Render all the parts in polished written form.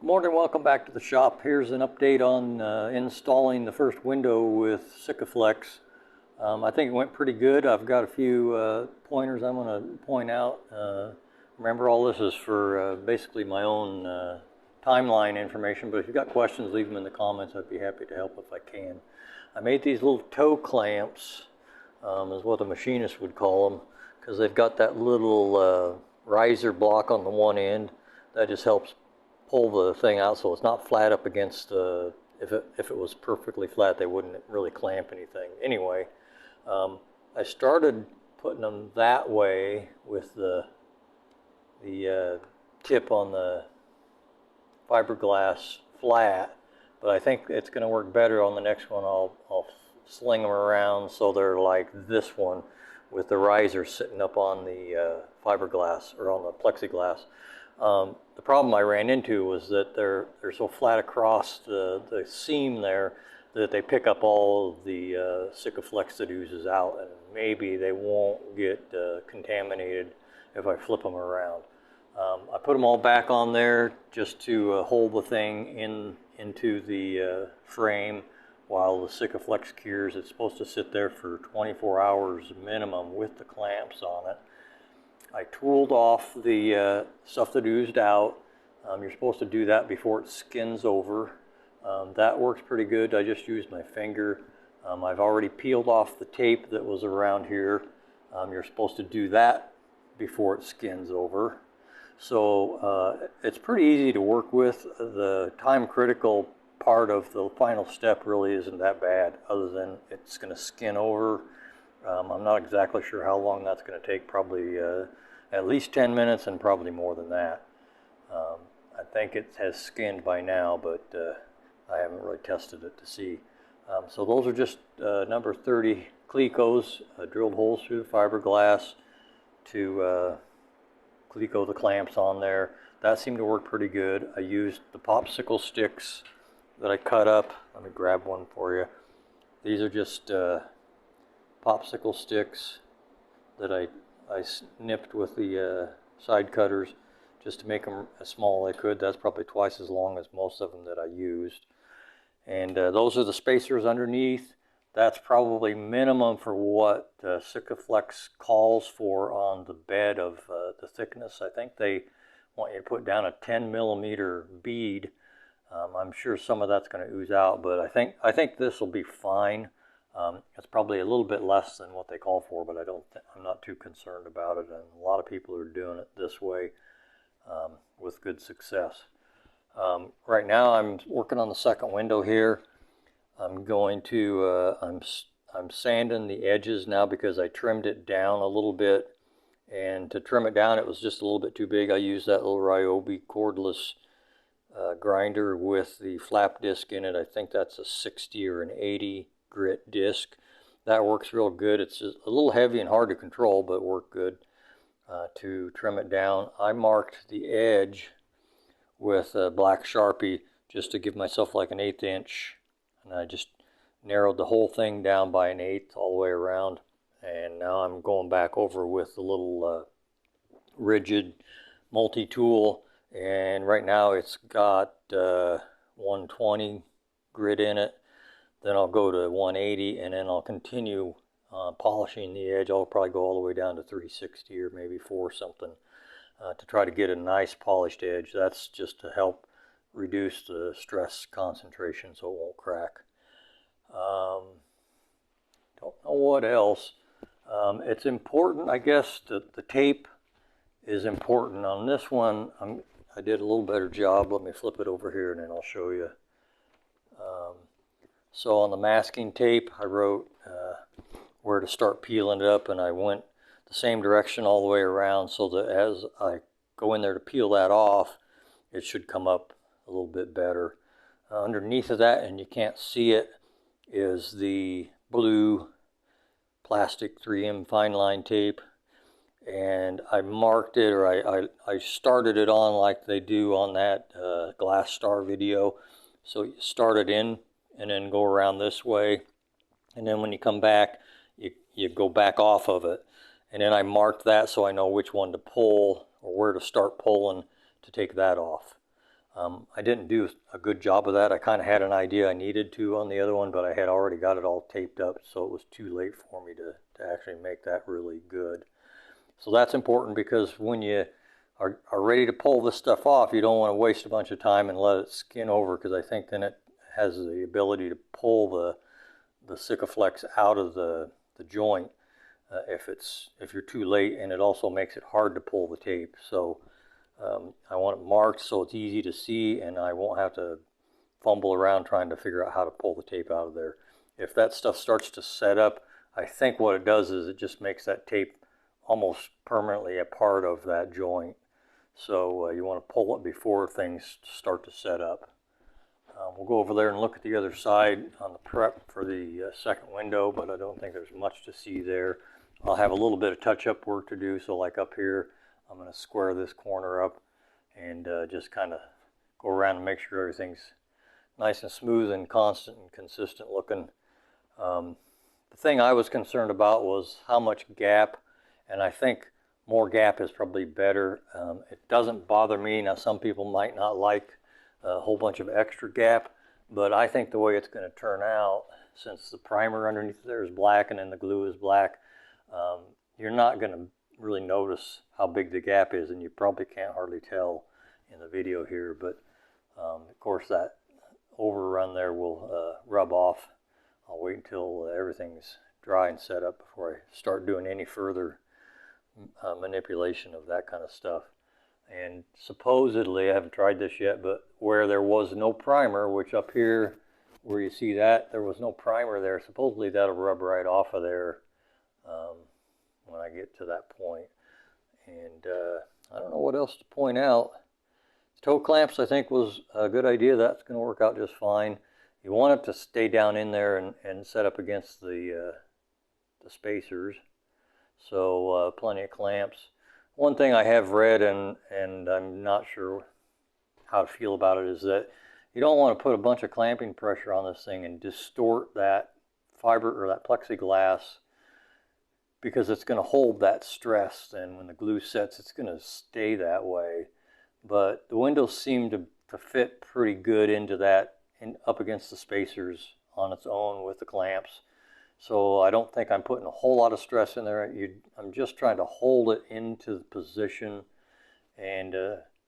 Morning, welcome back to the shop. Here's an update on installing the first window with Sikaflex. I think it went pretty good. I've got a few pointers I'm going to point out. Remember, all this is for basically my own timeline information, but if you've got questions, leave them in the comments. I'd be happy to help if I can. I made these little toe clamps, is what the machinist would call them, because they've got that little riser block on the one end that just helps pull the thing out so it's not flat up against the, if it was perfectly flat, they wouldn't really clamp anything. Anyway, I started putting them that way with the tip on the fiberglass flat, but I think it's going to work better on the next one. I'll sling them around so they're like this one with the riser sitting up on the fiberglass or on the plexiglass. The problem I ran into was that they're so flat across the seam there that they pick up all of the Sikaflex that oozes out, and maybe they won't get contaminated if I flip them around. I put them all back on there just to hold the thing into the frame while the Sikaflex cures. It's supposed to sit there for 24 hours minimum with the clamps on it. I tooled off the stuff that oozed out. You're supposed to do that before it skins over. That works pretty good. I just used my finger. I've already peeled off the tape that was around here. You're supposed to do that before it skins over. So it's pretty easy to work with. The time critical part of the final step really isn't that bad, other than it's going to skin over. I'm not exactly sure how long that's going to take, probably at least 10 minutes and probably more than that. I think it has skinned by now, but I haven't really tested it to see. So those are just number 30 Clecos, drilled holes through the fiberglass to Cleco the clamps on there. That seemed to work pretty good. I used the popsicle sticks that I cut up. Let me grab one for you. These are just popsicle sticks that I snipped with the side cutters just to make them as small as I could. That's probably twice as long as most of them that I used. And those are the spacers underneath. That's probably minimum for what Sikaflex calls for on the bed of the thickness. I think they want you to put down a 10 millimeter bead. I'm sure some of that's going to ooze out, but I think this will be fine. It's probably a little bit less than what they call for, but I'm not too concerned about it, and a lot of people are doing it this way with good success. Right now I'm working on the second window here. I'm going to I'm sanding the edges now because I trimmed it down a little bit, and to trim it down it was just a little bit too big. I used that little Ryobi cordless grinder with the flap disc in it. I think that's a 60 or an 80 grit disc. That works real good. It's just a little heavy and hard to control, but worked good to trim it down. I marked the edge with a black Sharpie just to give myself like an 1/8 inch, and I just narrowed the whole thing down by an 1/8 all the way around. And now I'm going back over with the little rigid multi-tool, and right now it's got 120 grit in it. Then I'll go to 180, and then I'll continue polishing the edge. I'll probably go all the way down to 360 or maybe 4 something to try to get a nice polished edge. That's just to help reduce the stress concentration so it won't crack. Don't know what else. It's important, I guess, that the tape is important. On this one, I did a little better job. Let me flip it over here and then I'll show you. So on the masking tape, I wrote where to start peeling it up, and I went the same direction all the way around so that as I go in there to peel that off, it should come up a little bit better. Underneath of that, and you can't see it, is the blue plastic 3M fine line tape, and I marked it, or I started it on like they do on that Glass Star video. So you start it in and then go around this way, and then when you come back you go back off of it, and then I marked that so I know which one to pull or where to start pulling to take that off. I didn't do a good job of that. I kind of had an idea I needed to on the other one, but I had already got it all taped up, so it was too late for me to actually make that really good. So that's important, because when you are ready to pull this stuff off, you don't want to waste a bunch of time and let it skin over, because I think then it has the ability to pull the Sikaflex out of the joint if you're too late, and it also makes it hard to pull the tape. So I want it marked so it's easy to see, and I won't have to fumble around trying to figure out how to pull the tape out of there. If that stuff starts to set up, I think what it does is it just makes that tape almost permanently a part of that joint. So you want to pull it before things start to set up. We'll go over there and look at the other side on the prep for the second window, but I don't think there's much to see there. I'll have a little bit of touch-up work to do, so like up here, I'm going to square this corner up and just kind of go around and make sure everything's nice and smooth and constant and consistent looking. The thing I was concerned about was how much gap, and I think more gap is probably better. It doesn't bother me. Now, some people might not like a whole bunch of extra gap, but I think the way it's going to turn out, since the primer underneath there is black and then the glue is black, you're not going to really notice how big the gap is, and you probably can't hardly tell in the video here, but of course that overrun there will rub off. I'll wait until everything's dry and set up before I start doing any further manipulation of that kind of stuff. And supposedly, I haven't tried this yet, but where there was no primer, which up here where you see that there was no primer there, supposedly that'll rub right off of there when I get to that point. And I don't know what else to point out. Toe clamps, I think, was a good idea. That's going to work out just fine. You want it to stay down in there and set up against the spacers. So plenty of clamps. One thing I have read, and I'm not sure how to feel about it, is that you don't want to put a bunch of clamping pressure on this thing and distort that fiber or that plexiglass, because it's going to hold that stress, and when the glue sets, it's going to stay that way. But the windows seem to fit pretty good into that, up against the spacers on its own with the clamps. So I don't think I'm putting a whole lot of stress in there. I'm just trying to hold it into the position and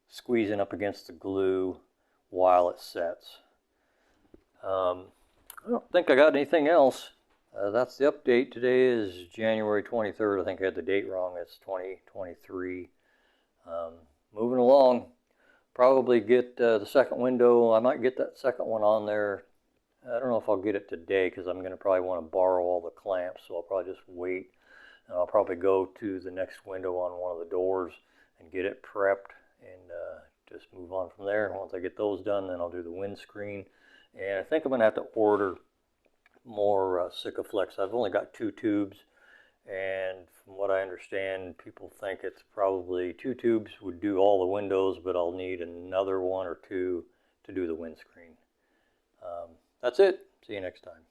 squeezing up against the glue while it sets. I don't think I got anything else. That's the update. Today is January 23rd. I think I had the date wrong. It's 2023. Moving along. Probably get the second window. I might get that second one on there. I don't know if I'll get it today, because I'm going to probably want to borrow all the clamps, so I'll probably just wait. And I'll probably go to the next window on one of the doors and get it prepped, and just move on from there. And once I get those done, then I'll do the windscreen. And I think I'm going to have to order more Sikaflex. I've only got 2 tubes, and from what I understand, people think it's probably 2 tubes would do all the windows, but I'll need another 1 or 2 to do the windscreen. That's it. See you next time.